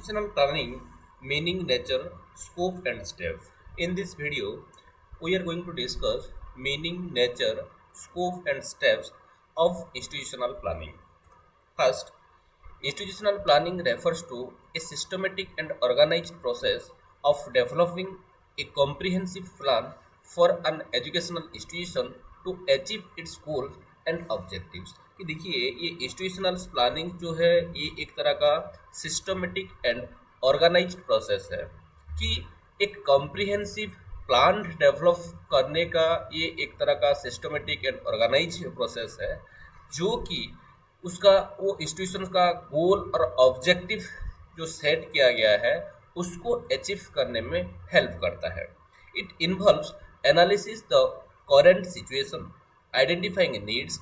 Institutional planning, meaning, nature, scope, and steps. In this video, we are going to discuss meaning, nature, scope, and steps of institutional planning. First, institutional planning refers to a systematic and organized process of developing a comprehensive plan for an educational institution to achieve its goals and objectives. कि देखिए ये institutional planning जो है ये एक तरह का systematic and organised process है कि एक कॉम्प्रिहेंसिव प्लान डेवलप करने का ये एक तरह का सिस्टमेटिक एंड ऑर्गेनाइज प्रोसेस है जो कि उसका वो इंस्टीट्यूशन का गोल और ऑब्जेक्टिव जो सेट किया गया है उसको अचीव करने में हेल्प करता है. It involves analysis the current situation, identifying needs,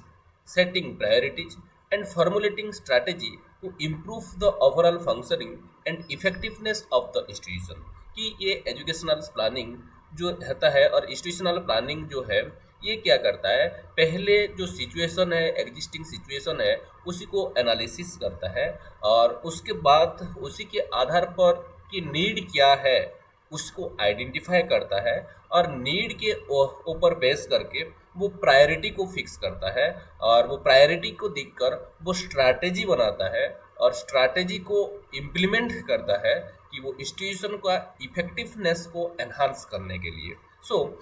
setting priorities, and formulating strategy to improve the overall functioning and effectiveness of the institution. कि ये एजुकेशनल प्लानिंग जो रहता है और इंस्टीट्यूशनल प्लानिंग जो है ये क्या करता है, पहले जो सिचुएशन है, एग्जिस्टिंग सिचुएशन है, उसी को एनालिसिस करता है और उसके बाद उसी के आधार पर कि नीड क्या है उसको आइडेंटिफाई करता है और नीड के ऊपर बेस करके वो प्रायोरिटी को फिक्स करता है और वो प्रायोरिटी को देखकर वो स्ट्रैटेजी बनाता है और स्ट्रैटेजी को इम्प्लीमेंट करता है कि वो इंस्टीट्यूशन का इफेक्टिवनेस को एनहांस करने के लिए. सो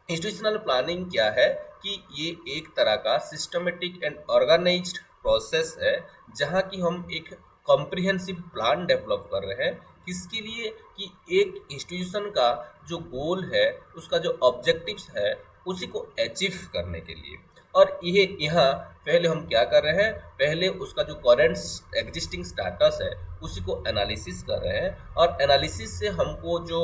इंस्टीट्यूशनल प्लानिंग क्या है कि ये एक तरह का सिस्टमेटिक एंड ऑर्गेनाइज्ड प्रोसेस है जहाँ की हम एक कॉम्प्रिहेंसिव प्लान डेवलप कर रहे हैं किसके लिए कि एक इंस्टीट्यूशन का जो गोल है उसका जो ऑब्जेक्टिव्स है उसी को अचीव करने के लिए. और ये यहाँ पहले हम क्या कर रहे हैं, पहले उसका जो करेंट एग्जिस्टिंग स्टेटस है उसी को एनालिसिस कर रहे हैं और एनालिसिस से हमको जो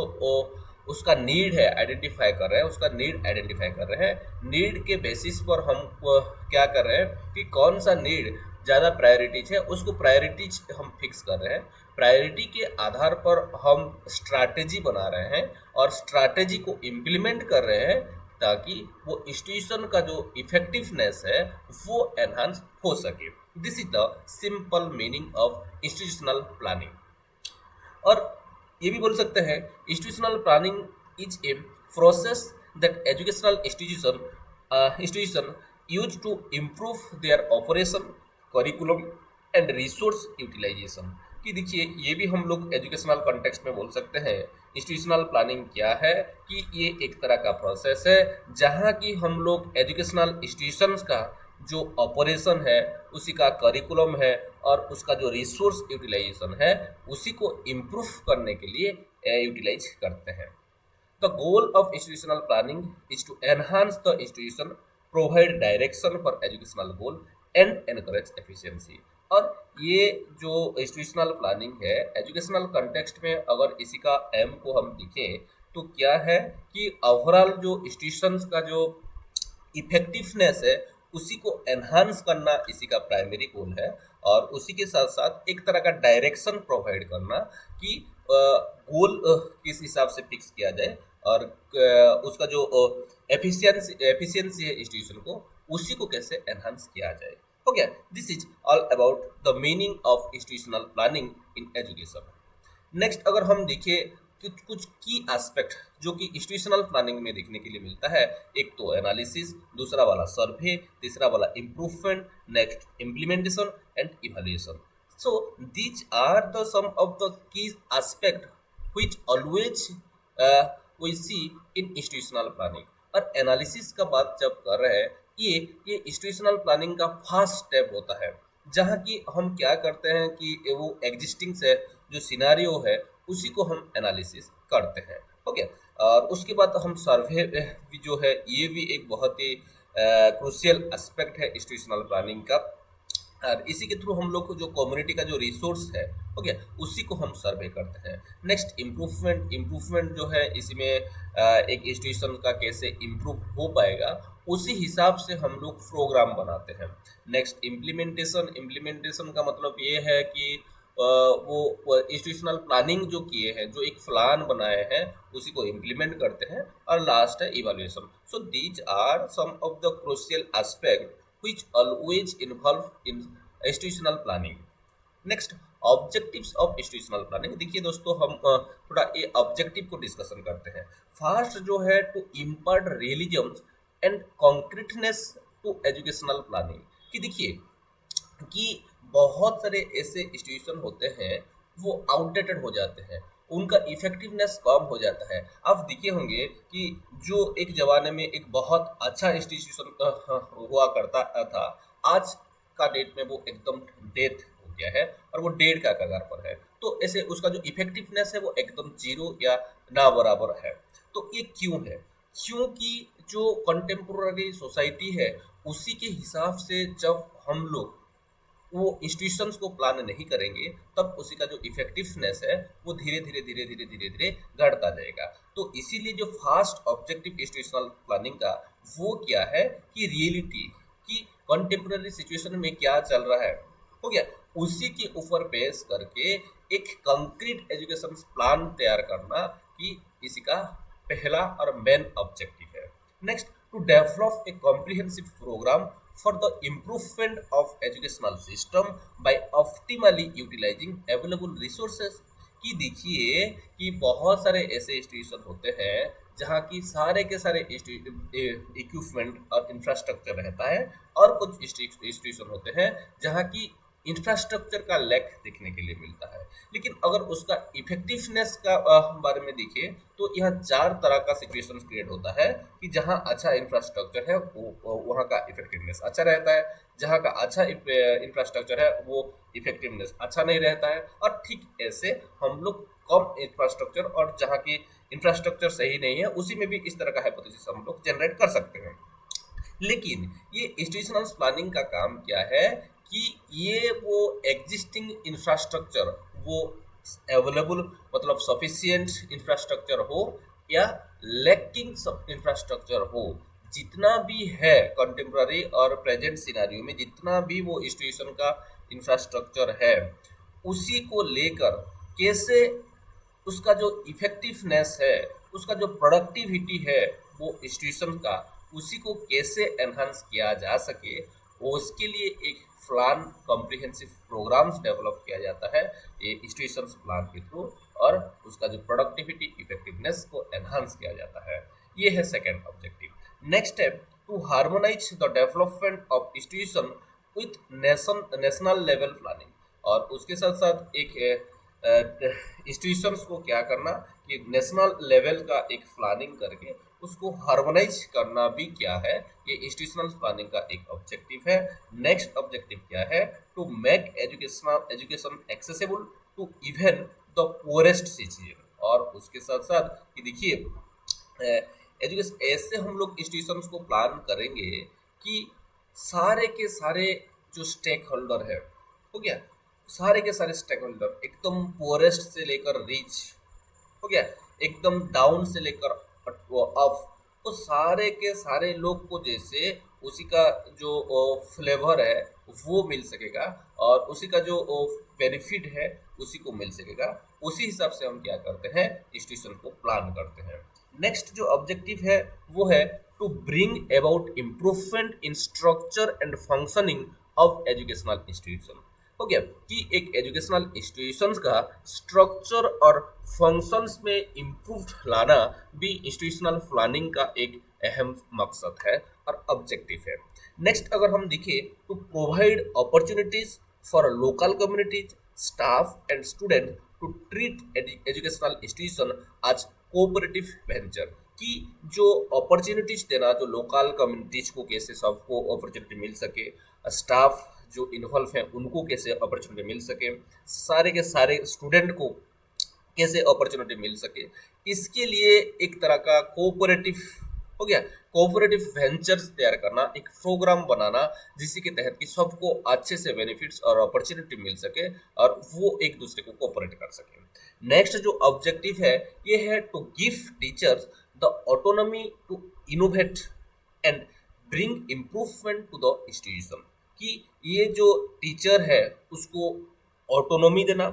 उसका नीड है आइडेंटिफाई कर रहे हैं, उसका नीड आइडेंटिफाई कर रहे हैं. नीड के बेसिस पर हम क्या कर रहे हैं कि कौन सा नीड ज़्यादा प्रायोरिटीज है उसको प्रायोरिटीज हम फिक्स कर रहे हैं. प्रायोरिटी के आधार पर हम स्ट्रैटेजी बना रहे हैं और स्ट्रैटेजी को इम्प्लीमेंट कर रहे हैं ताकि वो इंस्टीट्यूशन का जो इफेक्टिवनेस है वो एनहांस हो सके. This is the simple meaning of institutional planning. और ये भी बोल सकते हैं institutional planning is a process that educational institution use to improve their operation, curriculum and resource utilization. कि देखिए ये भी हम लोग एजुकेशनल कॉन्टेक्स्ट में बोल सकते हैं इंस्टीट्यूशनल प्लानिंग क्या है कि ये एक तरह का प्रोसेस है जहाँ की हम लोग एजुकेशनल इंस्टीट्यूशंस का जो ऑपरेशन है, उसी का करिकुलम है और उसका जो रिसोर्स यूटिलाइजेशन है उसी को इम्प्रूव करने के लिए यूटिलाइज करते हैं. The goal of institutional planning is to enhance the institution, provide direction for educational goal and encourage efficiency. और ये जो इंस्टीट्यूशनल प्लानिंग है एजुकेशनल कंटेक्स्ट में अगर इसी का एम को हम देखें तो क्या है कि ओवरऑल जो इंस्टीट्यूशंस का जो इफेक्टिवनेस है उसी को एनहांस करना इसी का प्राइमरी गोल है और उसी के साथ साथ एक तरह का डायरेक्शन प्रोवाइड करना कि गोल किस हिसाब से फिक्स किया जाए और उसका जो एफिशिएंसी है इंस्टीट्यूशन को उसी को कैसे एनहांस किया जाए. हो गया. This is all about the meaning of institutional planning in education. Next अगर हम देखें कुछ की एस्पेक्ट जो कि इंस्टीट्यूशनल प्लानिंग में देखने के लिए मिलता है, एक तो एनालिसिस, दूसरा वाला सर्वे, तीसरा वाला improvement, next implementation and evaluation. So these are the some of the key aspect which always we see in institutional planning. और एनालिसिस का बात जब कर रहे हैं ये इंस्टीट्यूशनल प्लानिंग का फर्स्ट स्टेप होता है जहाँ की हम क्या करते हैं कि वो एग्जिस्टिंग से जो सिनारियो है उसी को हम एनालिसिस करते हैं. ओके. और उसके बाद हम सर्वे जो है ये भी एक बहुत ही क्रूशियल एस्पेक्ट है इंस्टीट्यूशनल प्लानिंग का और इसी के थ्रू हम लोग को जो कम्युनिटी का जो रिसोर्स है ओके उसी को हम सर्वे करते हैं. नेक्स्ट इम्प्रूवमेंट जो है इसमें एक इंस्टीट्यूशन का कैसे इम्प्रूव हो पाएगा उसी हिसाब से हम लोग प्रोग्राम बनाते हैं. नेक्स्ट इम्प्लीमेंटेशन का मतलब ये है कि वो इंस्टीट्यूशनल प्लानिंग जो किए हैं, जो एक प्लान बनाए हैं उसी को इम्प्लीमेंट करते हैं. और लास्ट है evaluation. So these are some of the crucial aspect which always involve in institutional planning. Next, objectives of institutional planning. देखिए दोस्तों, हम थोड़ा ये ऑब्जेक्टिव को डिस्कशन करते हैं। फर्स्ट जो है, to impart realism and concreteness to educational planning. कि देखिए कि बहुत सारे ऐसे इंस्टीट्यूशन होते हैं वो आउटडेटेड हो जाते हैं, उनका इफेक्टिवनेस कम हो जाता है। आप देखे होंगे कि जो एक जमाने में एक बहुत अच्छा इंस्टीट्यूशन हुआ करता था, आज का डेट में वो एकदम डेथ हो गया है और वो डेढ़ का कगार पर है। तो ऐसे उसका जो इफेक्टिवनेस है वो एकदम जीरो या ना बराबर है। तो ये क्यों है? क्योंकि जो कंटेम्पोररी सोसाइटी है उसी के हिसाब से जब हम लोग वो इंस्टीट्यूशंस को प्लान नहीं करेंगे, तब उसी का जो इफेक्टिवनेस है वो धीरे धीरे धीरे धीरे धीरे धीरे घटता जाएगा। तो इसीलिए जो फास्ट ऑब्जेक्टिव इंस्टीट्यूशनल प्लानिंग का वो क्या है कि रियलिटी की कंटेम्प्रेरी सिचुएशन में क्या चल रहा है, हो गया, उसी के ऊपर बेस करके एक कंक्रीट एजुकेशन प्लान तैयार करना कि इसी का पहला और मेन ऑब्जेक्टिव है। Next, to develop a comprehensive program for the improvement of educational system by optimally utilizing available resources। कि देखिए कि बहुत सारे ऐसे इंस्टीट्यूशन होते हैं जहाँ की सारे के सारे इक्विपमेंट और इंफ्रास्ट्रक्चर रहता है, और कुछ इंस्टीट्यूशन होते हैं जहाँ की इंफ्रास्ट्रक्चर का लैक देखने के लिए मिलता है। लेकिन अगर उसका इफेक्टिवनेस का बारे में देखें तो यहाँ चार तरह का सिचुएशन क्रिएट होता है कि जहाँ अच्छा इंफ्रास्ट्रक्चर है वो वहाँ का इफेक्टिवनेस अच्छा रहता है, जहाँ का अच्छा इंफ्रास्ट्रक्चर है वो इफेक्टिवनेस अच्छा नहीं रहता है, और ठीक ऐसे हम लोग कम इंफ्रास्ट्रक्चर और जहाँ की इंफ्रास्ट्रक्चर सही नहीं है उसी में भी इस तरह का हाइपोथेसिस हम लोग जनरेट कर सकते हैं। लेकिन ये इंस्टीट्यूशनल प्लानिंग का काम क्या है कि ये वो एग्जिस्टिंग इंफ्रास्ट्रक्चर वो अवेलेबल मतलब सफिशिएंट इंफ्रास्ट्रक्चर हो या लैकिंग सब इंफ्रास्ट्रक्चर हो, जितना भी है कंटेम्प्ररी और प्रेजेंट सिनारियो में जितना भी वो इंस्टीट्यूशन का इंफ्रास्ट्रक्चर है, उसी को लेकर कैसे उसका जो इफेक्टिवनेस है, उसका जो प्रोडक्टिविटी है वो इंस्टीट्यूशन का, उसी को कैसे एनहांस किया जा सके, उसके लिए एक प्लान कॉम्प्रिहेंसिव प्रोग्राम्स डेवलप किया जाता है ये इंस्टीट्यूशन प्लान के थ्रू, और उसका जो प्रोडक्टिविटी इफेक्टिवनेस को एनहांस किया जाता है। ये है second objective. Next step, to harmonize the development of institution with national level planning. और उसके साथ साथ एक इंस्टीट्यूशंस को क्या करना कि नेशनल लेवल का एक प्लानिंग करके उसको हार्मोनाइज करना भी क्या है, ये इंस्टीट्यूशनल प्लानिंग का एक ऑब्जेक्टिव है। नेक्स्ट ऑब्जेक्टिव क्या है, to make education accessible to even the poorest citizen. और उसके साथ साथ कि देखिए एजुकेशन ऐसे हम लोग इंस्टीट्यूशंस को प्लान करेंगे कि सारे के सारे जो स्टेक होल्डर है, हो गया, सारे के सारे स्टेक होल्डर एकदम पोरेस्ट से लेकर रिच, हो गया, एकदम डाउन से लेकर अप, तो सारे के सारे लोग को जैसे उसी का जो फ्लेवर है वो मिल सकेगा और उसी का जो बेनिफिट है उसी को मिल सकेगा। उसी हिसाब से हम क्या करते हैं, इंस्टीट्यूशन को प्लान करते हैं। नेक्स्ट जो ऑब्जेक्टिव है वो है to bring about improvement in structure and functioning of educational institution. हो गया कि एक एजुकेशनल इंस्टीट्यूशंस का स्ट्रक्चर और फंक्शंस में इम्प्रूव लाना भी इंस्टीट्यूशनल प्लानिंग का एक अहम मकसद है और ऑब्जेक्टिव है। नेक्स्ट अगर हम देखें तो provide opportunities for local communities, staff and student to treat educational institution as cooperative venture. कि जो अपॉर्चुनिटीज देना, जो लोकल कम्युनिटीज को कैसे सबको अपॉर्चुनिटी मिल सके, स्टाफ जो इन्वॉल्व हैं उनको कैसे अपॉर्चुनिटी मिल सके, सारे के सारे स्टूडेंट को कैसे अपॉर्चुनिटी मिल सके, इसके लिए एक तरह का कोऑपरेटिव, हो गया, कोऑपरेटिव वेंचर्स तैयार करना, एक प्रोग्राम बनाना जिसके के तहत कि सबको अच्छे से बेनिफिट्स और अपॉर्चुनिटी मिल सके और वो एक दूसरे को कोऑपरेट कर सके। नेक्स्ट जो ऑब्जेक्टिव है ये है to give teachers the autonomy to innovate and bring improvement to the institution. कि ये जो टीचर है उसको ऑटोनॉमी देना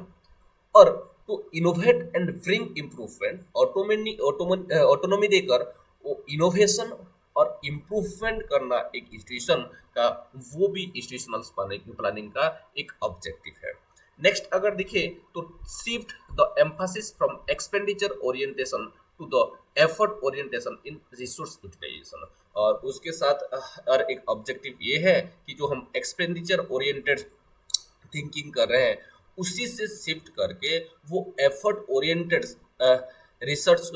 और to innovate and bring improvement, autonomy देकर वो इनोवेशन और इम्प्रूवमेंट करना एक इंस्टीट्यूशन का, वो भी इंस्टीट्यूशनल प्लानिंग का एक ऑब्जेक्टिव है। नेक्स्ट अगर देखें तो shift the emphasis from expenditure orientation to the effort orientation in resource utilization. और उसके साथ और एक ऑब्जेक्टिव ये है कि जो हम एक्सपेंडिचर ओरिएंटेड थिंकिंग कर रहे हैं उसी से शिफ्ट करके वो एफर्ट ओरिएंटेड रिसर्च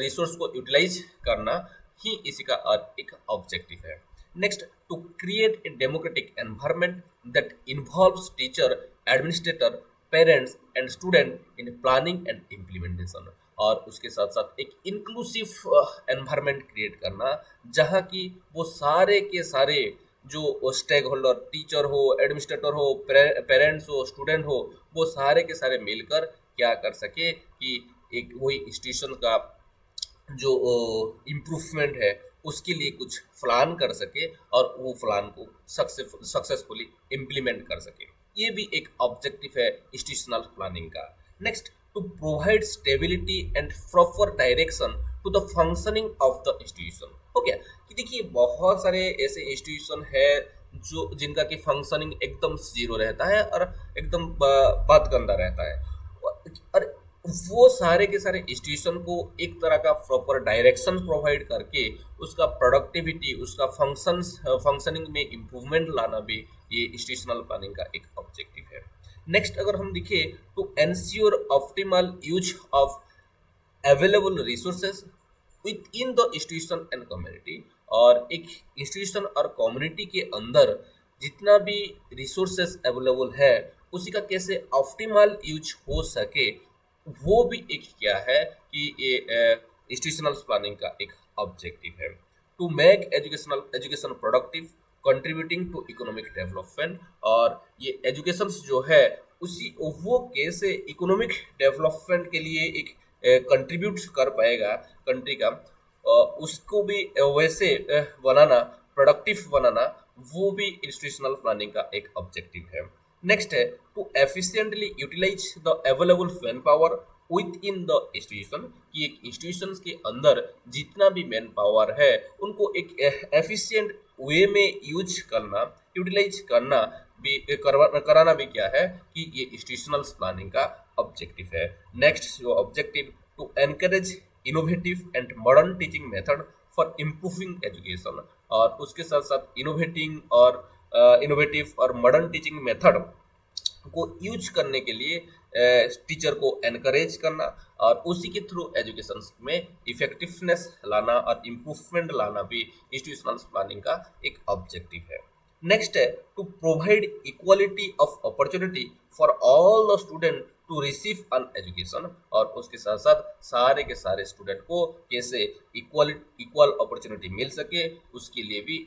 रिसोर्स को यूटिलाइज करना ही इसी का एक ऑब्जेक्टिव है। Next, to create a democratic environment that involves teacher, administrator, parents and student in planning and implementation. और उसके साथ साथ एक इंक्लूसिव एनवायरनमेंट क्रिएट करना जहाँ की वो सारे के सारे जो स्टेक होल्डर, टीचर हो, एडमिनिस्ट्रेटर हो, पेरेंट्स हो, स्टूडेंट हो, वो सारे के सारे मिलकर क्या कर सके कि एक वही इंस्टीट्यूशन का जो इम्प्रूवमेंट है उसके लिए कुछ प्लान कर सके और वो प्लान को सक्सेसफुली इम्प्लीमेंट कर सके। ये भी एक ऑब्जेक्टिव है इंस्टीट्यूशनल प्लानिंग का। Next, to provide stability and proper direction to the functioning of the institution. हो गया कि देखिए बहुत सारे ऐसे इंस्टीट्यूशन है जो जिनका कि फंक्शनिंग एकदम जीरो रहता है और एकदम बहुत गंदा रहता है, और वो सारे के सारे इंस्टीट्यूशन को एक तरह का प्रॉपर डायरेक्शन प्रोवाइड करके उसका प्रोडक्टिविटी, उसका फंक्शनिंग में इम्प्रूवमेंट लाना भी ये इंस्टीट्यूशनल प्लानिंग का एक ऑब्जेक्टिव है। नेक्स्ट अगर हम देखें तो ensure optimal use of available resources with in the institution and community. और एक इंस्टीट्यूशन और कम्युनिटी के अंदर जितना भी रिसोर्सेज अवेलेबल है उसी का कैसे ऑप्टिमल यूज हो सके, वो भी एक क्या है कि ये इंस्टीट्यूशनल प्लानिंग का एक ऑब्जेक्टिव है। To make education productive contributing to economic development. और ये एजुकेशन जो है उसी वो कैसे इकोनॉमिक डेवलपमेंट के लिए एक कंट्रीब्यूट कर पाएगा कंट्री का, उसको भी वैसे बनाना, प्रोडक्टिव बनाना, वो भी इंस्टीट्यूशनल प्लानिंग का एक ऑब्जेक्टिव है। नेक्स्ट है to efficiently utilize the available manpower within the institution, कि एक इंस्टीट्यूशन के अंदर जितना भी मैन पावर है उनको एक एफिशिएंट वे में यूज करना, यूटिलाइज करना भी कराना भी क्या है कि ये इंस्टीट्यूशनल प्लानिंग का ऑब्जेक्टिव है। नेक्स्ट जो objective, to encourage innovative and modern teaching method for improving education. और उसके साथ साथ इनोवेटिव और मॉडर्न टीचिंग मेथड को यूज करने के लिए टीचर को एनकरेज करना और उसी के थ्रू एजुकेशन में इफेक्टिवनेस लाना और इम्प्रूवमेंट लाना भी इंस्टीट्यूशनल प्लानिंग का एक ऑब्जेक्टिव है। नेक्स्ट है to provide equality of opportunity for all the student to receive an education. और उसके साथ साथ सारे के सारे स्टूडेंट को कैसे इक्वल अपॉर्चुनिटी मिल सके उसके लिए भी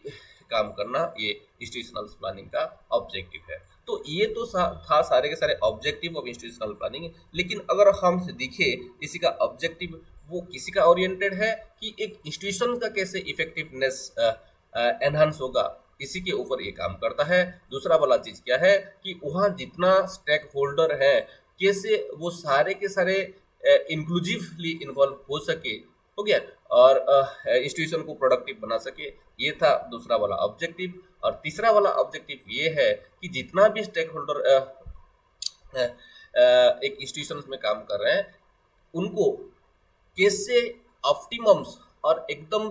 काम करना ये इंस्टीट्यूशनल प्लानिंग का ऑब्जेक्टिव है। तो ये तो था सारे के सारे ऑब्जेक्टिव ऑफ इंस्टीट्यूशनल प्लानिंग। लेकिन अगर हम देखे इसी का ऑब्जेक्टिव वो किसी का ओरिएंटेड है कि एक इंस्टीट्यूशन का कैसे इफेक्टिवनेस एनहांस होगा, इसी के ऊपर ये काम करता है। दूसरा वाला चीज क्या है कि वहाँ जितना स्टेक होल्डर है कैसे वो सारे के सारे इंक्लूसिवली इन्वॉल्व हो सके, हो गया, और इंस्टीट्यूशन को प्रोडक्टिव बना सके, ये था दूसरा वाला ऑब्जेक्टिव। और तीसरा वाला ऑब्जेक्टिव ये है कि जितना भी स्टेक होल्डर एक इंस्टीट्यूशन में काम कर रहे हैं उनको कैसे ऑप्टिमम्स और एकदम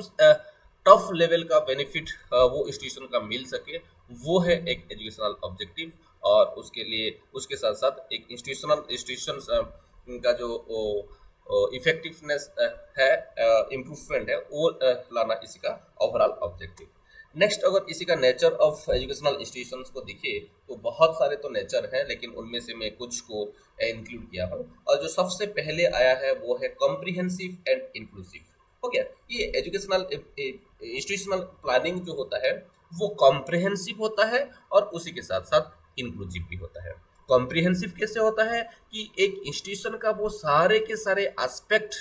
टफ लेवल का बेनिफिट वो इंस्टीट्यूशन का मिल सके, वो है एक एजुकेशनल ऑब्जेक्टिव। और उसके लिए उसके साथ साथ एक इंस्टीट्यूशन का जो इफेक्टिवनेस है, इम्प्रूवमेंट है, वो लाना इसी का ओवरऑल ऑब्जेक्टिव। नेक्स्ट अगर इसी का नेचर ऑफ एजुकेशनल इंस्टीट्यूशंस को दिखे तो बहुत सारे तो नेचर हैं, लेकिन उनमें से मैं कुछ को इंक्लूड किया हूँ। और जो सबसे पहले आया है वो है कॉम्प्रिहेंसिव एंड इंक्लूसिव। हो गया, ये एजुकेशनल इंस्टीट्यूशनल प्लानिंग जो होता है वो कॉम्प्रिहेंसिव होता है और उसी के साथ साथ इंक्लूसिव भी होता है। कॉम्प्रिहेंसिव कैसे होता है कि एक इंस्टीट्यूशन का वो सारे के सारे एस्पेक्ट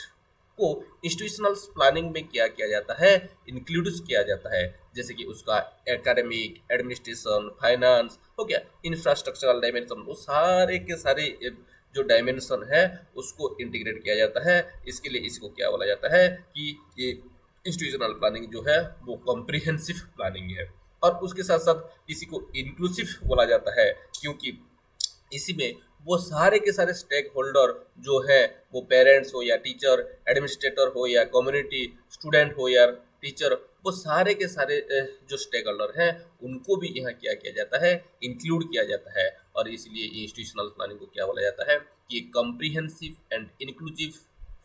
को इंस्टीट्यूशनल प्लानिंग में क्या किया जाता है, इंक्लूड किया जाता है, जैसे कि उसका एकेडमिक, एडमिनिस्ट्रेशन, फाइनेंस, हो गया, इंफ्रास्ट्रक्चरल डायमेंशन, वो सारे के सारे जो डायमेंशन है उसको इंटीग्रेट किया जाता है। इसके लिए इसको क्या बोला जाता है कि ये इंस्टीट्यूशनल प्लानिंग जो है वो कॉम्प्रिहेंसिव प्लानिंग है। और उसके साथ साथ इसी को इंक्लूसिव बोला जाता है क्योंकि इसी में वो सारे के सारे स्टेक होल्डर जो है, वो पेरेंट्स हो या टीचर, एडमिनिस्ट्रेटर हो या कम्युनिटी, स्टूडेंट हो या टीचर, वो सारे के सारे जो स्टेक होल्डर हैं उनको भी यहाँ क्या किया जाता है, इंक्लूड किया जाता है। और इसलिए इंस्टीट्यूशनल प्लानिंग को क्या बोला जाता है कि कॉम्प्रिहेंसिव एंड इंक्लूसिव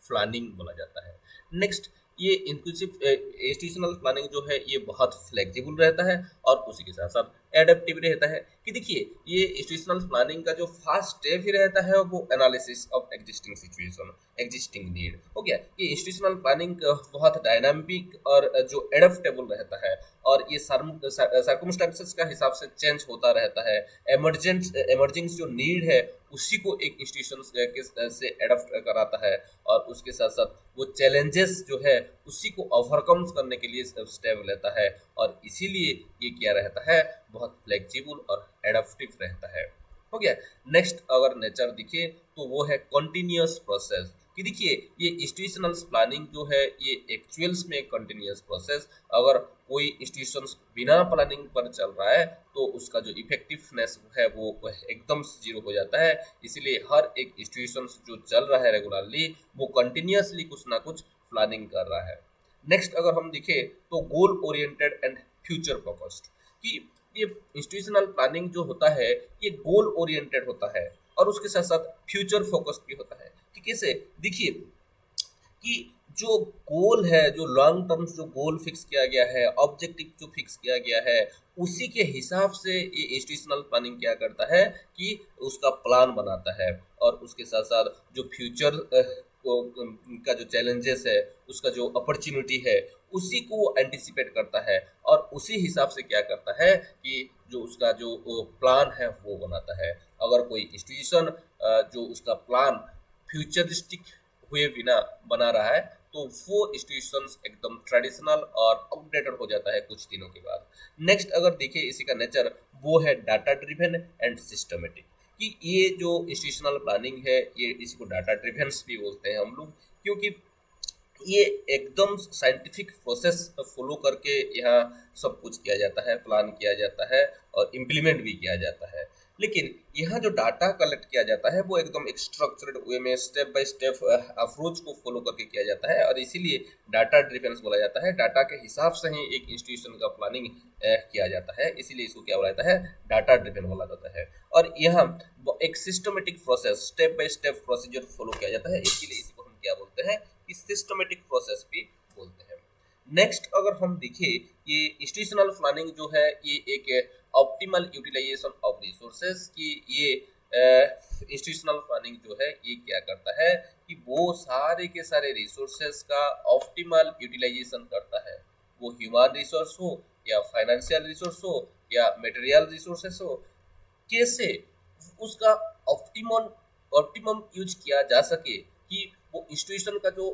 प्लानिंग बोला जाता है। नेक्स्ट, ये इंक्लूसिव इंस्टीट्यूशनल प्लानिंग जो है ये बहुत फ्लेक्सिबल रहता है और उसी के साथ साथ एडेप्टिव रहता है। कि देखिए, ये इंस्टीट्यूशनल प्लानिंग का जो फर्स्ट स्टेप ही रहता है वो analysis of existing situation, existing need हो गया। ये इंस्टीट्यूशनल प्लानिंग बहुत डायनामिक और जो एडेप्टेबल रहता है और ये सर्कमस्टेंसेस का हिसाब से चेंज होता रहता है। एमर्जिंग जो नीड है उसी को एक इंस्टीट्यूशन से एडप्ट कराता है और उसके साथ साथ वो चैलेंजेस जो है उसी को ओवरकम करने के लिए स्टेप लेता है और इसीलिए ये क्या रहता है, बहुत फ्लेक्सिबल और एडप्टिव रहता है। हो गया। नेक्स्ट अगर नेचर दिखे तो वो है कॉन्टिन्यूस प्रोसेस। कि देखिए, ये इंस्टीट्यूशनल प्लानिंग जो है ये एक्चुअल्स में कंटिन्यूस प्रोसेस। अगर कोई इंस्टीट्यूशन बिना प्लानिंग पर चल रहा है तो उसका जो इफेक्टिवनेस है वो एकदम जीरो हो जाता है। इसीलिए हर एक इंस्टीट्यूशन जो चल रहा है रेगुलरली वो कंटिन्यूसली कुछ ना कुछ प्लानिंग कर रहा है। नेक्स्ट अगर हम देखें तो goal oriented and future focused. कि ये इंस्टीट्यूशनल प्लानिंग जो होता है ये गोल ओरिएंटेड होता है और उसके साथ साथ फ्यूचर फोकस्ड भी होता है। कि कैसे, देखिए कि जो गोल है, जो लॉन्ग टर्म जो गोल फिक्स किया गया है, ऑब्जेक्टिव जो फिक्स किया गया है, उसी के हिसाब से ये इंस्टीट्यूशनल प्लानिंग क्या करता है कि उसका प्लान बनाता है और उसके साथ साथ जो फ्यूचर का जो चैलेंजेस है, उसका जो अपॉर्चुनिटी है, उसी को वो एंटिसिपेट करता है और उसी हिसाब से क्या करता है कि जो उसका जो प्लान है वो बनाता है। अगर कोई इंस्टीट्यूशन जो उसका प्लान फ्यूचरिस्टिक हुए बिना बना रहा है तो वो इंस्टीट्यूशंस एकदम ट्रेडिशनल और आउटडेटेड हो जाता है कुछ दिनों के बाद। नेक्स्ट अगर देखिए इसी का नेचर, वो है डाटा ड्रिवन एंड सिस्टमेटिक। कि ये जो इंस्टीट्यूशनल प्लानिंग है ये इसी को डाटा ड्रिवन भी बोलते हैं हम लोग, क्योंकि ये एकदम साइंटिफिक प्रोसेस फॉलो करके यहाँ सब कुछ किया जाता है, प्लान किया जाता है और इम्प्लीमेंट भी किया जाता है। लेकिन यहाँ जो डाटा कलेक्ट किया जाता है वो एकदम एक स्ट्रक्चर्ड वे में स्टेप बाय स्टेप अप्रोच को फॉलो करके किया जाता है और इसीलिए डाटा ड्रिवन बोला जाता है। डाटा के हिसाब से ही एक इंस्टीट्यूशन का प्लानिंग किया जाता है, इसीलिए इसको क्या बोला जाता है, डाटा ड्रिवन बोला जाता है। और यहाँ एक systematic process, step by step procedure follow किया जाता है, इसीलिए इसी को हम क्या बोलते हैं, सिस्टमेटिक प्रोसेस भी बोलते हैं। नेक्स्ट अगर हम देखें, ये इंस्टीट्यूशनल प्लानिंग जो है ये एक ऑप्टिमल यूटिलाइजेशन ऑफ रिसोर्सेज की ये इंस्टीट्यूशनल प्लानिंग जो है ये क्या करता है कि वो सारे के सारे रिसोर्सेज का ऑप्टिमल यूटिलाइजेशन करता है। वो ह्यूमन रिसोर्स हो या फाइनेंशियल रिसोर्स हो या मटेरियल रिसोर्सेस हो, कैसे उसका ऑप्टिमम ऑप्टिमम यूज किया जा सके कि वो इंस्टीट्यूशन का जो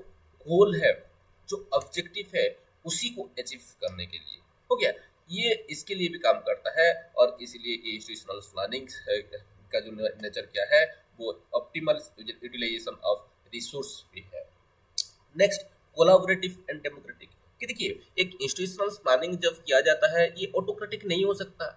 गोल है, जो ऑब्जेक्टिव है, उसी को अचीव करने के लिए। हो गया। ये इसके लिए भी काम करता है और इसीलिए ये इंस्टीट्यूशनल प्लानिंग का जो नेचर क्या है वो ऑप्टिमल यूटिलाइजेशन ऑफ रिसोर्स भी है। Next, collaborative and democratic. कि देखिए, एक इंस्टीट्यूशनल प्लानिंग जब किया जाता है ये ऑटोक्रेटिक नहीं हो सकता,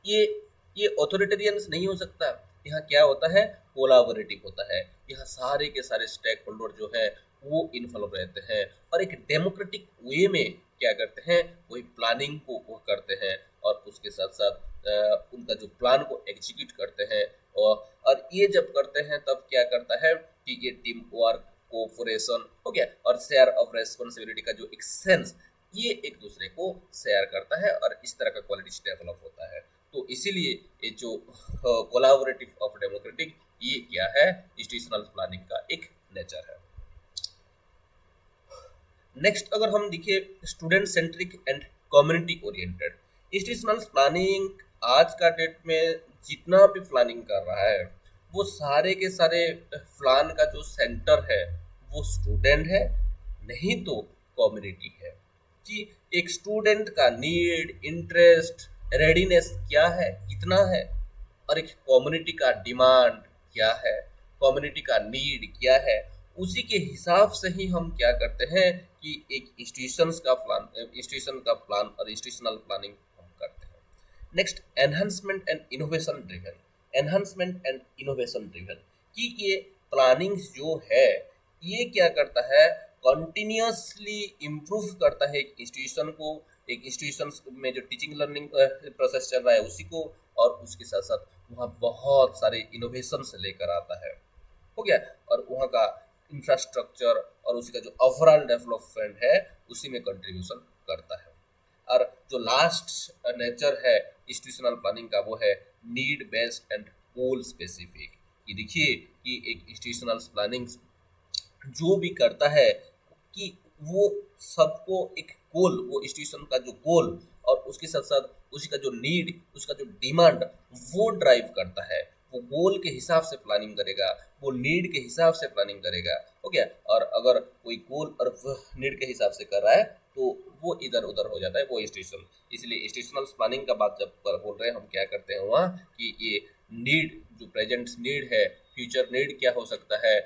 ये ऑथोरिटेरियन नहीं हो सकता। यहाँ क्या होता है, कोलैबोरेटिव होता है। यहाँ सारे के सारे स्टेक होल्डर जो है वो इन्वॉल्व रहते हैं और एक डेमोक्रेटिक वे में क्या करते हैं, वही प्लानिंग को वो करते हैं और उसके साथ साथ उनका जो प्लान को एग्जीक्यूट करते हैं। और ये जब करते हैं तब क्या करता है कि ये टीम वर्क, कोऑपरेशन हो गया और शेयर ऑफ रेस्पॉन्सिबिलिटी का जो एक सेंस, ये एक दूसरे को शेयर करता है और इस तरह का क्वालिटी डेवलप होता है। तो इसीलिए ये जो कोलैबोरेटिव ऑफ डेमोक्रेटिक, ये क्या है, इंस्टीट्यूशनल प्लानिंग का एक नेचर है। नेक्स्ट अगर हम देखिए, student centric and community oriented. Institutional planning आज का डेट में जितना भी प्लानिंग कर रहा है वो सारे के सारे प्लान का जो सेंटर है वो स्टूडेंट है, नहीं तो कम्युनिटी है। कि एक स्टूडेंट का नीड, इंटरेस्ट, रेडीनेस क्या है, कितना है, और एक कम्युनिटी का डिमांड क्या है, कम्युनिटी का नीड क्या है, उसी के हिसाब से ही हम क्या करते हैं कि एक इंस्टीट्यूशन का प्लान और इंस्टीट्यूशनल प्लानिंग हम करते हैं। Next, enhancement and innovation driven. Enhancement and innovation driven, कि ये प्लानिंग जो है ये क्या करता है, कंटिन्यूअसली इम्प्रूव करता है एक इंस्टीट्यूशन को, एक इंस्टीट्यूशन में जो टीचिंग लर्निंग प्रोसेस चल रहा है उसी को, और उसके साथ साथ वहाँ बहुत सारे इनोवेशंस लेकर आता है, हो गया। और वहाँ का इंफ्रास्ट्रक्चर और उसी का जो ओवरऑल डेवलपमेंट है उसी में कंट्रीब्यूशन करता है। और जो लास्ट नेचर है इंस्टीट्यूशनल प्लानिंग का वो है need based and goal specific. कि देखिए कि एक इंस्टीट्यूशनल प्लानिंग जो भी करता है कि वो सबको एक गोल, वो इंस्टीट्यूशन का जो गोल और उसके साथ साथ उसी का जो नीड, उसका जो डिमांड वो ड्राइव करता है। वो गोल के हिसाब से प्लानिंग करेगा, वो नीड के हिसाब से प्लानिंग करेगा, हो गया। और अगर कोई गोल और नीड के हिसाब से कर रहा है तो वो इधर उधर हो जाता है वो इंस्टीट्यूशन। इसलिए इंस्टीट्यूशनल प्लानिंग का बात जब पर बोल रहे हैं हम क्या करते हैं वहाँ कि ये नीड, जो प्रेजेंट नीड है, फ्यूचर नीड क्या हो सकता है,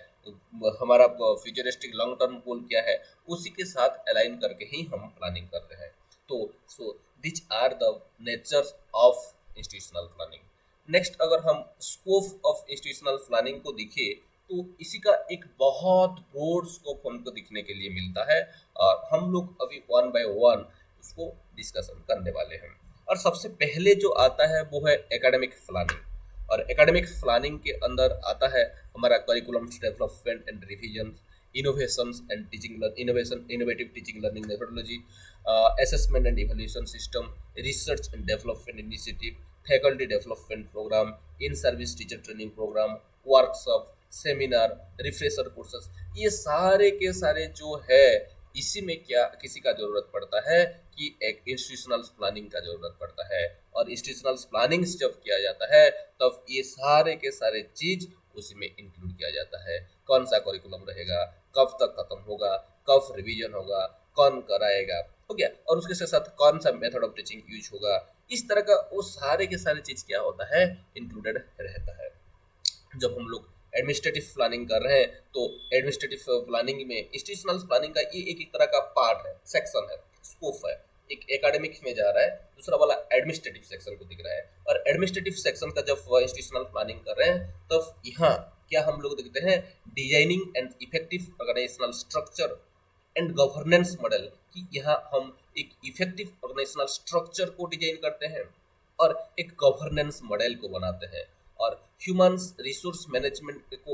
हमारा फ्यूचरिस्टिक लॉन्ग टर्म गोल क्या है, उसी के साथ अलाइन करके ही हम प्लानिंग करते हैं। तो so which are the natures of institutional planning. Next अगर हम स्कोप ऑफ इंस्टीट्यूशनल प्लानिंग को देखें तो इसी का एक बहुत ब्रॉड स्कोप हमको दिखने के लिए मिलता है, और हम लोग अभी वन बाय वन उसको डिस्कशन करने वाले हैं। और सबसे पहले जो आता है वो है एकेडमिक प्लानिंग, और एकेडमिक प्लानिंग के अंदर आता है हमारा curriculum development and revision, innovations and teaching innovation, innovative teaching learning methodology, assessment and evaluation system, research and development initiative, faculty development program, in-service teacher training program, workshop, seminar, refresher courses, ये सारे के सारे जो है इसी में क्या किसी का जरूरत पड़ता है कि एक इंस्टीट्यूशनल प्लानिंग का जरूरत पड़ता है। और इंस्टीट्यूशनल प्लानिंग जब किया जाता है तब ये सारे के सारे चीज उसी में इंक्लूड किया जाता है। कौन सा करिकुलम रहेगा, कब तक खत्म होगा, कब रिवीजन होगा, कौन कराएगा, हो गया, और उसके साथ साथ कौन सा मेथड ऑफ टीचिंग यूज होगा, इस तरह का वो सारे के सारे चीज क्या होता है, इंक्लूडेड रहता है। जब हम लोग एडमिनिस्ट्रेटिव प्लानिंग कर रहे हैं तो एडमिनिस्ट्रेटिव प्लानिंग में इंस्टीट्यूशनल प्लानिंग का ये एक तरह का पार्ट है, सेक्शन है, स्कोप है। एक एकेडमिक में जा रहा है, दूसरा वाला एडमिनिस्ट्रेटिव सेक्शन को दिख रहा है। और एडमिनिस्ट्रेटिव सेक्शन का जब इंस्टीट्यूशनल प्लानिंग कर रहे हैं तब यहाँ क्या हम लोग देखते हैं, designing and effective organizational structure and governance model, कि यहाँ हम एक इफेक्टिव ऑर्गेनाइजेशनल स्ट्रक्चर को डिजाइन करते हैं और एक गवर्नेंस मॉडल को बनाते हैं, और ह्यूमन रिसोर्स मैनेजमेंट को,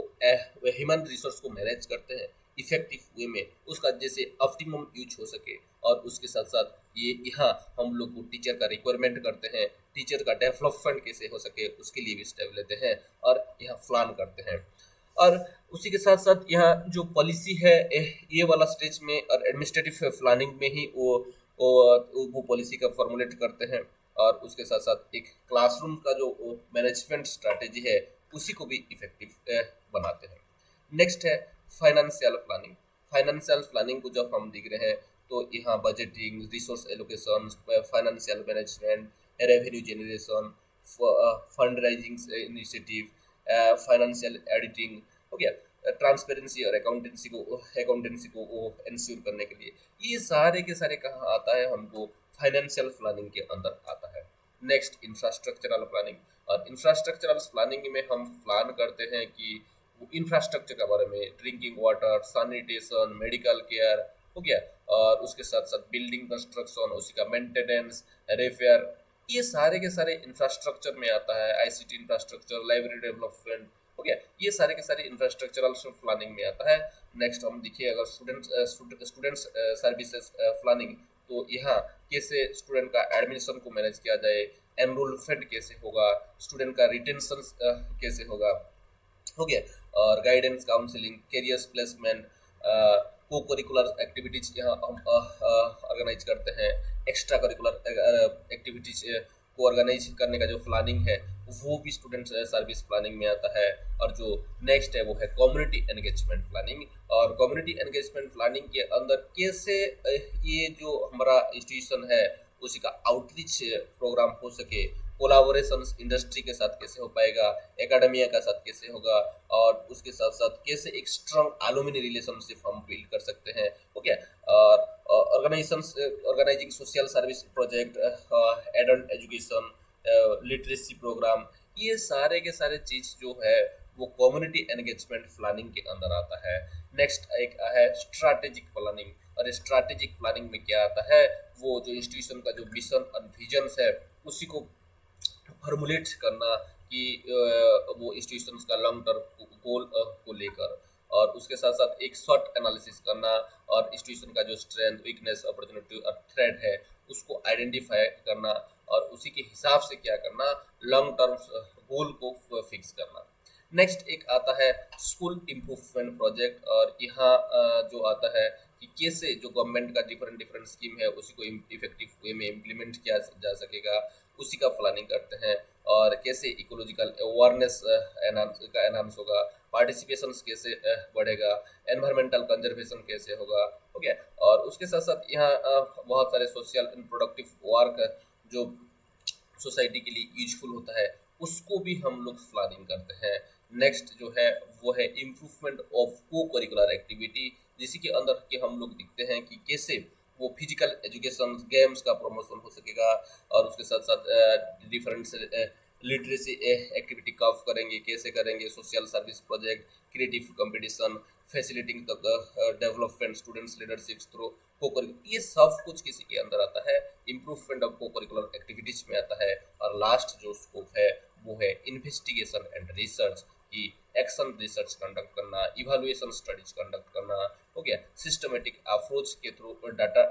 ह्यूमन रिसोर्स को मैनेज करते हैं इफेक्टिव वे में, उसका जैसे ऑप्टिमम यूज हो सके। और उसके साथ साथ ये यहाँ हम लोग को टीचर का रिक्वायरमेंट करते हैं, टीचर का डेवलपमेंट कैसे हो सके उसके लिए भी स्टेप लेते हैं और यहाँ प्लान करते हैं। और उसी के साथ साथ यहाँ जो पॉलिसी है ये वाला स्टेज में और एडमिनिस्ट्रेटिव प्लानिंग में ही वो पॉलिसी का फॉर्मुलेट करते हैं, और उसके साथ साथ एक क्लासरूम का जो मैनेजमेंट स्ट्रैटेजी है उसी को भी इफेक्टिव बनाते हैं। नेक्स्ट है फाइनेंशियल प्लानिंग। फाइनेंशियल प्लानिंग को जब हम देख रहे हैं तो यहाँ budgeting, resource allocation, financial management, revenue generation, fund rising initiative, financial editing, हो गया, ट्रांसपेरेंसी और अकाउंटेंसी को इंश्योर करने के लिए, ये सारे के सारे कहाँ आता है, हमको फाइनेंशियल प्लानिंग के अंदर आता है। नेक्स्ट इंफ्रास्ट्रक्चरल प्लानिंग, और इंफ्रास्ट्रक्चरल प्लानिंग में हम प्लान करते हैं कि इंफ्रास्ट्रक्चर के बारे में, drinking water, sanitation, medical care, हो गया, और उसके साथ साथ बिल्डिंग कंस्ट्रक्शन, उसी का मेंटेनेंस, रिपेयर, ये सारे के सारे इंफ्रास्ट्रक्चर में आता है। आईसीटी इंफ्रास्ट्रक्चर, लाइब्रेरी डेवलपमेंट, हो गया, ये सारे के सारे इंफ्रास्ट्रक्चरल प्लानिंग में आता है। नेक्स्ट हम देखिए अगर स्टूडेंट्स सर्विसेज प्लानिंग, तो यहाँ कैसे स्टूडेंट का एडमिशन को मैनेज किया जाए, एनरोलमेंट कैसे होगा, स्टूडेंट का रिटेंशन कैसे होगा, हो गया, और गाइडेंस, काउंसलिंग, कैरियर्स प्लेसमेंट, को करिकुलर एक्टिविटीज यहाँ हम ऑर्गेनाइज करते हैं। एक्स्ट्रा करिकुलर एक्टिविटीज को ऑर्गेनाइज करने का जो प्लानिंग है वो भी स्टूडेंट सर्विस प्लानिंग में आता है। और जो नेक्स्ट है वो है कम्युनिटी एंगेजमेंट प्लानिंग, और कम्युनिटी एंगेजमेंट प्लानिंग के अंदर कैसे ये जो हमारा इंस्टीट्यूशन है उसी का आउटरीच प्रोग्राम हो सके, कोलाबोरेशन इंडस्ट्री के साथ कैसे हो पाएगा, एकेडमिया के साथ कैसे होगा, और उसके साथ साथ कैसे एक स्ट्रॉन्ग एलुमनी रिलेशनशिप हम बिल्ड कर सकते हैं, ओके। और organizing social service project, adult education, literacy program, ये सारे के सारे चीज जो है वो कम्युनिटी एंगेजमेंट प्लानिंग के अंदर आता है। नेक्स्ट एक है स्ट्रैटेजिक प्लानिंग, और स्ट्रैटेजिक प्लानिंग में क्या आता है, वो जो इंस्टीट्यूशन का जो मिशन और विजन है उसी को फॉर्मुलेट करना कि वो इंस्टीट्यूशंस का लॉन्ग टर्म गोल को लेकर, और उसके साथ साथ एक शॉर्ट एनालिसिस करना और इंस्टीट्यूशन का जो स्ट्रेंथ, वीकनेस, अपॉर्चुनिटी और थ्रेट है उसको आइडेंटिफाई करना, और उसी के हिसाब से क्या करना, लॉन्ग टर्म गोल को फिक्स करना। नेक्स्ट एक आता है स्कूल इम्प्रूवमेंट प्रोजेक्ट, और यहाँ जो आता है कि कैसे जो गवर्नमेंट का डिफरेंट डिफरेंट स्कीम है उसी को इफेक्टिव वे में इम्प्लीमेंट किया जा सकेगा, उसी का प्लानिंग करते हैं। और कैसे इकोलॉजिकल अवेयरनेस का एनहांस होगा, पार्टिसिपेशन कैसे बढ़ेगा, एनवायरमेंटल कंजर्वेशन कैसे होगा, हो गया। और उसके साथ साथ यहाँ बहुत सारे सोशल एंड प्रोडक्टिव वर्क जो सोसाइटी के लिए यूजफुल होता है उसको भी हम लोग प्लानिंग करते हैं। नेक्स्ट जो है वो है इम्प्रूवमेंट ऑफ को करिकुलर एक्टिविटी, जिसी के अंदर के हम लोग देखते हैं कि कैसे वो फिजिकल एजुकेशन, गेम्स का प्रमोशन हो सकेगा, और उसके साथ साथ डिफरेंट लिटरेसी एक्टिविटी कब करेंगे, कैसे करेंगे, social service project, creative competition, facilitating the development students leadership through को, ये सब कुछ किसी के अंदर आता है, इम्प्रूवमेंट ऑफ को करिकुलर एक्टिविटीज में आता है। और लास्ट जो स्कोप है वो है इन्वेस्टिगेशन एंड रिसर्च, की एक्शन रिसर्च कंडक्ट करना, इवैल्यूएशन स्टडीज कंडक्ट करना, हो गया। सिस्टमेटिक अप्रोच के through data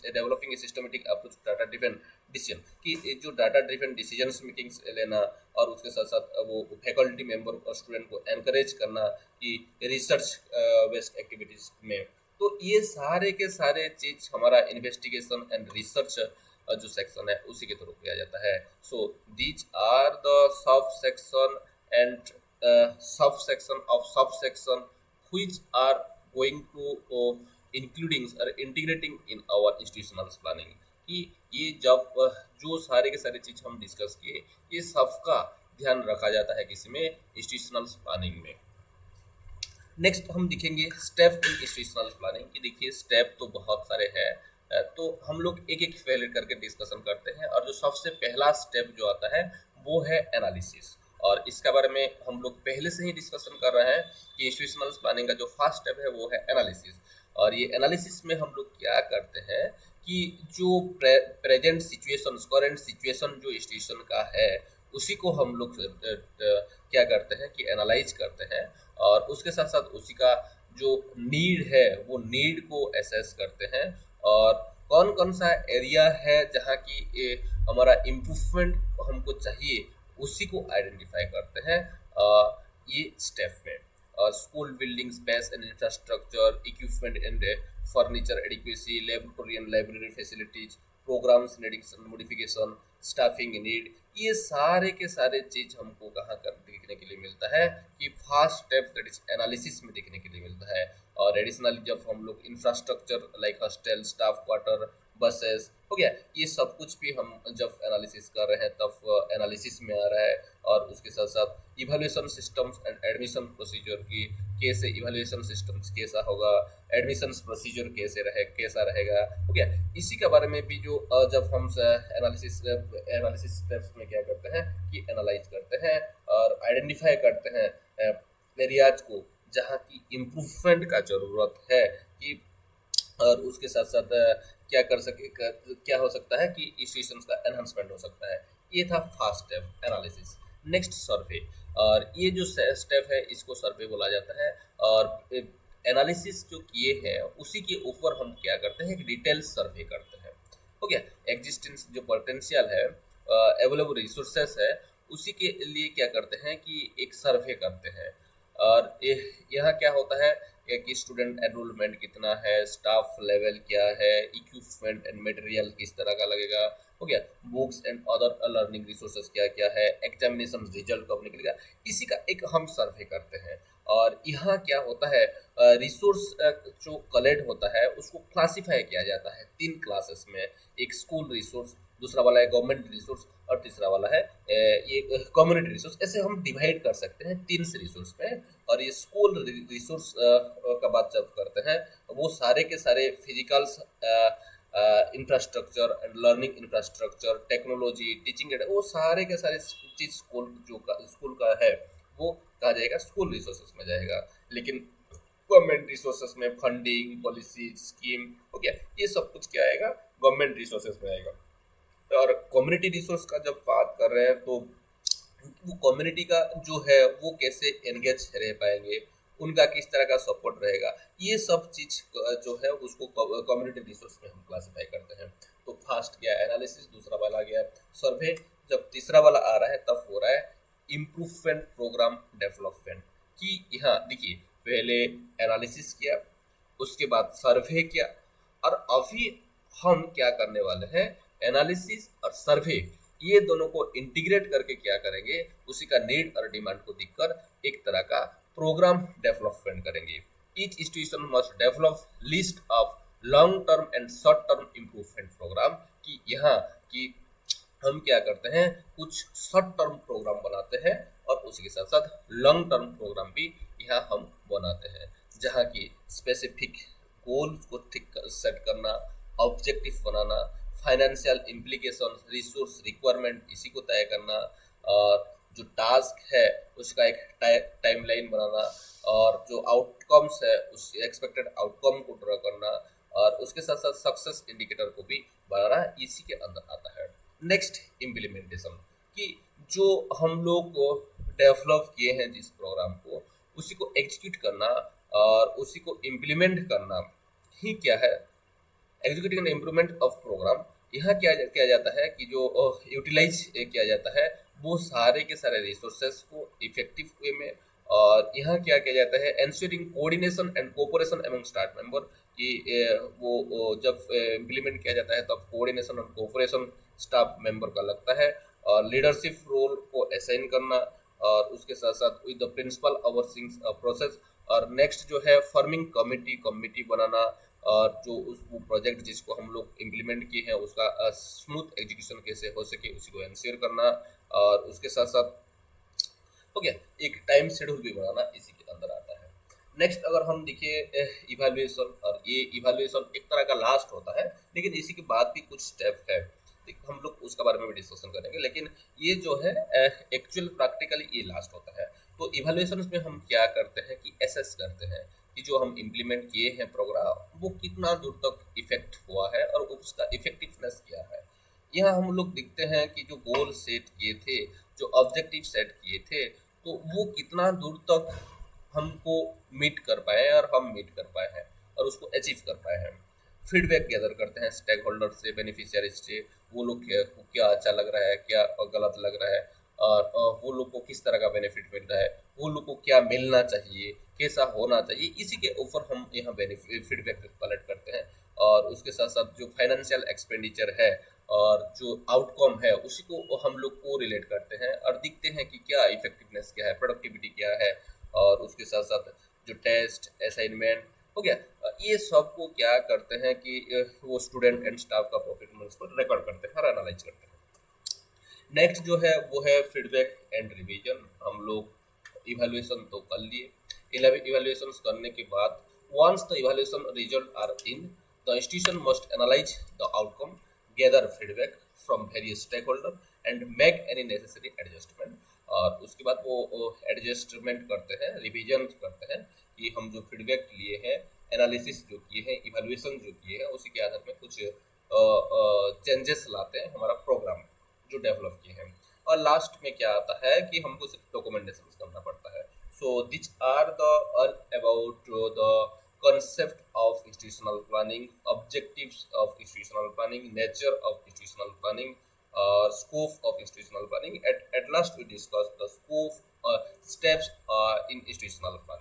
developing systematic approach data driven decision, कि जो डाटा ड्रिवन डिसीजंस मेकिंग लेना, और उसके साथ साथ वो फैकल्टी मेंबर और स्टूडेंट को एनकरेज करना कि रिसर्च बेस्ड एक्टिविटीज में। तो ये सारे के सारे चीज हमारा इन्वेस्टिगेशन एंड रिसर्च जो सेक्शन है उसी के थ्रू किया जाता है। So these are the sub section and sub section of sub section which are going to including or integrating in our institutional planning, कि ये जब जो सारे के सारे चीज हम डिस्कस किए ये सबका ध्यान रखा जाता है किसी में इंस्टीट्यूशनल प्लानिंग में। नेक्स्ट हम दिखेंगे स्टेप इन इंस्टीट्यूशनल प्लानिंग, की देखिए स्टेप तो बहुत सारे हैं, तो हम लोग एक एक पहले करके डिस्कशन करते हैं। और जो सबसे पहला स्टेप जो आता है वो है एनालिसिस, और इसके बारे में हम लोग पहले से ही डिस्कशन कर रहे हैं कि इंस्टीट्यूशनल प्लानिंग का जो फर्स्ट स्टेप है वो है एनालिसिस। और ये एनालिसिस में हम लोग क्या करते हैं कि जो प्रेजेंट सिचुएशन, करंट सिचुएशन जो इंस्टीट्यूशन का है उसी को हम लोग क्या करते हैं कि एनालाइज करते हैं, और उसके साथ साथ उसी का जो नीड है वो नीड को एसेस करते हैं, और कौन कौन सा एरिया है जहाँ की हमारा इम्प्रूवमेंट हमको चाहिए उसी को आइडेंटिफाई करते हैं ये स्टेप में। School building space and infrastructure, equipment and furniture adequacy, laboratory and library facilities, programs needing modification, staffing need, ये सारे के सारे चीज हमको कहाँ कर देखने के लिए मिलता है कि first step that is analysis में देखने के लिए मिलता है। और एडिशनली जब हम लोग infrastructure like hostel, staff quarter, buses, हो गया, ये सब कुछ भी हम जब एनालिसिस कर रहे हैं तब एनालिसिस में आ रहा है। और उसके साथ साथ evaluation systems and admission procedure की, कैसे इवैल्यूएशन सिस्टम्स कैसा होगा, एडमिशन प्रोसीजर कैसा रहेगा, हो गया। इसी के बारे में भी जो जब हम एनालिसिस स्टेप्स में क्या करते हैं कि एनालाइज करते हैं और आइडेंटिफाई करते हैं एरियाज को जहाँ की इम्प्रूवमेंट का जरूरत है, कि और उसके साथ साथ क्या हो सकता है कि इंस्टीट्यूशंस का एनहांसमेंट हो सकता है। ये था फर्स्ट स्टेप एनालिसिस। नेक्स्ट सर्वे, और ये जो स्टेप है इसको सर्वे बोला जाता है। और एनालिसिस जो किए हैं उसी के ऊपर हम क्या करते हैं, डिटेल सर्वे करते हैं, हो गया। एग्जिस्टेंस जो पोटेंशियल है, अवेलेबल रिसोर्सेस है, उसी के लिए क्या करते हैं कि एक सर्वे करते हैं। और यहाँ क्या होता है कि स्टूडेंट एनरोलमेंट कितना है, स्टाफ लेवल क्या है, इक्विपमेंट एंड मटेरियल किस तरह का लगेगा, हो गया। Books and other learning resources क्या क्या है, एग्जामिनेशन रिजल्ट कब निकलेगा, इसी का एक हम सर्वे करते हैं। और यहाँ क्या होता है, रिसोर्स जो कलेक्ट होता है उसको क्लासिफाई किया जाता है 3 क्लासेस में। एक स्कूल रिसोर्स, दूसरा वाला है गवर्नमेंट रिसोर्स, और तीसरा वाला है ये कम्युनिटी रिसोर्स। ऐसे हम डिवाइड कर सकते हैं 3 से रिसोर्स में। और ये स्कूल रिसोर्स का बात जब करते हैं वो सारे के सारे physicals infrastructure and learning infrastructure, technology, teaching add, वो सारे के सारे चीज स्कूल का है वो कहा जाएगा स्कूल रिसोर्सेज में जाएगा। लेकिन गवर्नमेंट रिसोर्सेज में फंडिंग, पॉलिसी, स्कीम हो गया, ये सब कुछ क्या आएगा, गवर्नमेंट रिसोर्सेज में आएगा। और कम्युनिटी रिसोर्स का जब बात कर रहे हैं तो वो कम्युनिटी का जो है वो कैसे एंगेज रह पाएंगे, उनका किस तरह का सपोर्ट रहेगा, ये सब चीज जो है उसको कम्युनिटी रिसोर्स में हम क्लासिफाई करते हैं। तो फर्स्ट गया एनालिसिस, दूसरा वाला गया सर्वे, जब तीसरा वाला आ रहा है तब हो रहा है इम्प्रूवमेंट प्रोग्राम डेवलपमेंट। कि यहाँ देखिए पहले एनालिसिस किया, उसके बाद सर्वे किया, और अभी हम क्या करने वाले हैं, एनालिसिस और सर्वे ये दोनों को इंटीग्रेट करके क्या करेंगे, उसी का नीड और डिमांड को देखकर एक तरह का प्रोग्राम डेवलपमेंट करेंगे। Each institution must develop list of long term and short term improvement program. कि यहाँ कि हम क्या करते हैं, कुछ शॉर्ट टर्म प्रोग्राम बनाते हैं और उसी के साथ साथ लॉन्ग टर्म प्रोग्राम भी यहाँ हम बनाते हैं, जहाँ की स्पेसिफिक गोल्स को ठीक सेट करना, ऑब्जेक्टिव बनाना, फाइनेंशियल इम्प्लीकेशन, रिसोर्स रिक्वायरमेंट इसी को तय करना, और जो टास्क है उसका एक टाइमलाइन बनाना, और जो आउटकम्स है उस एक्सपेक्टेड आउटकम को ड्रॉ करना, और उसके साथ साथ सक्सेस इंडिकेटर को भी बनाना इसी के अंदर आता है। नेक्स्ट इम्प्लीमेंटेशन, कि जो हम लोग डेवलप किए हैं जिस प्रोग्राम को, उसी को एग्जीक्यूट करना और उसी को इम्प्लीमेंट करना ही क्या है, executing and improvement of program. यहाँ क्या किया जाता है कि जो यूटिलाइज किया जाता है वो सारे के सारे रिसोर्सेस को इफेक्टिव वे में, और यहाँ क्या किया जाता है, ensuring coordination and cooperation among staff member. कि वो जब इम्प्लीमेंट किया जाता है तब कोऑर्डिनेशन और कोऑपरेशन स्टाफ मेंबर का लगता है, और लीडरशिप रोल को असाइन करना, और उसके साथ साथ with the principal overseeing process. और नेक्स्ट जो है फॉर्मिंग कमिटी बनाना, और जो उस वो प्रोजेक्ट जिसको हम लोग इम्प्लीमेंट किए हैं उसका स्मूथ एग्जीक्यूशन कैसे हो सके उसी को इंश्योर करना, और उसके साथ साथ हो गया एक टाइम शेड्यूल भी बनाना इसी के अंदर आता है। नेक्स्ट अगर हम देखिए इवैल्यूएशन, और ये इवैल्यूएशन एक तरह का लास्ट होता है, लेकिन इसी के बाद भी कुछ स्टेप है, हम लोग उसके बारे में भी डिस्कशन करेंगे, लेकिन ये जो है एक्चुअल प्रैक्टिकली ये लास्ट होता है। तो इवैल्यूएशन में हम क्या करते हैं कि एसेस करते हैं कि जो हम इम्प्लीमेंट किए हैं प्रोग्राम वो कितना दूर तक इफेक्ट हुआ है और उसका इफेक्टिवनेस क्या है। यहाँ हम लोग देखते हैं कि जो गोल सेट किए थे, जो ऑब्जेक्टिव सेट किए थे, तो वो कितना दूर तक हमको मीट कर पाए और हम मीट कर पाए हैं और उसको अचीव कर पाए हैं। फीडबैक गैदर करते हैं स्टेक होल्डर से, बेनिफिशियरी से, वो लोग को क्या अच्छा लग रहा है, क्या गलत लग रहा है, और वो लोग को किस तरह का बेनिफिट मिल रहा है, वो लोग को क्या मिलना चाहिए, कैसा होना चाहिए, इसी के ऊपर हम यहाँ फीडबैक कलेक्ट करते हैं। और उसके साथ साथ जो फाइनेंशियल एक्सपेंडिचर है और जो आउटकम है उसी को हम लोग को रिलेट करते हैं और देखते हैं कि क्या इफेक्टिवनेस क्या है, प्रोडक्टिविटी क्या है, और उसके साथ साथ जो टेस्ट असाइनमेंट हो गया, ये सब को क्या करते हैं कि वो स्टूडेंट एंड स्टाफ का परफॉर्मेंस को रिकॉर्ड करते हैं और एनालाइज करते हैं। नेक्स्ट जो है वो है फीडबैक एंड रिवीजन। हम लोग इवैल्यूएशन तो कर लिए, इवैल्यूएशन करने के बाद once the evaluation results are in, the institution must analyze the outcome, gather feedback from various stakeholders and make any necessary adjustment। और उसके बाद वो एडजस्टमेंट करते हैं, रिवीजन करते हैं कि हम जो फीडबैक लिए हैं, एनालिसिस जो किए हैं, इवैल्यूएशन जो किए हैं, उसी के आधार में कुछ चेंजेस लाते हैं हमारा प्रोग्राम जो डेवलप किए हैं। और लास्ट में क्या आता है कि हमको सिर्फ डॉक्यूमेंटेशन करना पड़ता है। So this are the all about the concept of institutional planning, objectives of institutional planning, nature of institutional planning, scope of institutional planning. At last we discuss the scope steps in institutional planning.